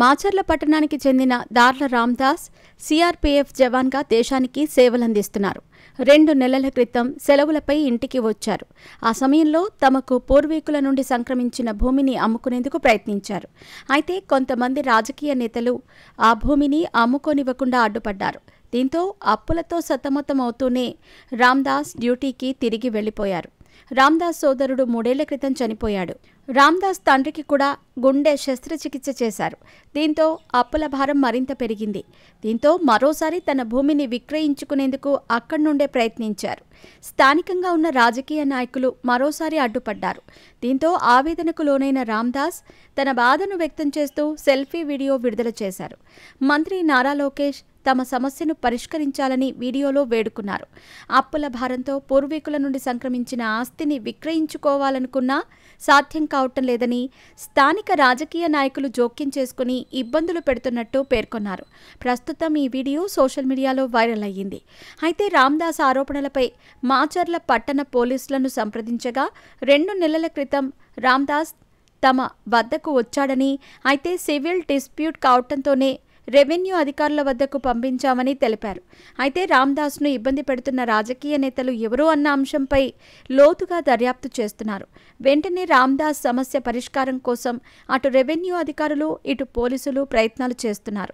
మాచర్ల పట్టణానికి చెందిన దార్ల రామ్దాస్ సిఆర్పీఎఫ్ జవాన్గా దేశానికి సేవలందిస్తున్నారు. 2 నెలల క్రితం సెలవులపై ఇంటికి వచ్చారు. ఆ సమయంలో తమకు పూర్వీకుల నుండి సంక్రమించిన భూమిని అమ్ముకునేందుకు ప్రయత్నించారు. అయితే కొంతమంది రాజకీయ నేతలు ఆ భూమిని అమ్ముకోనివ్వకుండా అడ్డుపడ్డారు. దీంతో అప్పులతో సతమతమవుతూనే రామ్దాస్ డ్యూటీకి తిరిగి వెళ్లిపోయారు. రామ్దాస్ సోదరుడు 3 ఏళ్ల క్రితం చనిపోయాడు. రామ్దాస్ తండ్రికి కూడా గుండె శస్త్రచికిత్స చేశారు. దీంతో అప్పుల భారం మరింత పెరిగింది. దీంతో మరోసారి తన భూమిని విక్రయించుకునేందుకు అక్కడి నుండే ప్రయత్నించారు. స్థానికంగా ఉన్న రాజకీయ నాయకులు మరోసారి అడ్డుపడ్డారు. దీంతో ఆవేదనకు లోనైన రామ్దాస్ తన బాధను వ్యక్తం చేస్తూ సెల్ఫీ వీడియో విడుదల చేశారు. మంత్రి నారా లోకేష్ తమ సమస్యను పరిష్కరించాలని వీడియోలో వేడుకున్నారు. అప్పుల భారంతో పూర్వీకుల నుండి సంక్రమించిన ఆస్తిని విక్రయించుకోవాలనుకున్నా సాధ్యం కావటం లేదని, స్థానిక రాజకీయ నాయకులు జోక్యం చేసుకుని ఇబ్బందులు పెడుతున్నట్టు పేర్కొన్నారు. ప్రస్తుతం ఈ వీడియో సోషల్ మీడియాలో వైరల్ అయ్యింది. అయితే రామ్దాస్ ఆరోపణలపై మాచర్ల పట్టణ పోలీసులను సంప్రదించగా 2 నెలల క్రితం రామ్దాస్ తమ వద్దకు వచ్చాడని, అయితే సివిల్ డిస్ప్యూట్ కావటంతోనే రెవెన్యూ అధికారుల వద్దకు పంపించామని తెలిపారు. అయితే రామ్దాస్ను ఇబ్బంది పెడుతున్న రాజకీయ నేతలు ఎవరో అన్న అంశంపై లోతుగా దర్యాప్తు చేస్తున్నారు. వెంటనే రామ్దాస్ సమస్య పరిష్కారం కోసం అటు రెవెన్యూ అధికారులు, ఇటు పోలీసులు ప్రయత్నాలు చేస్తున్నారు.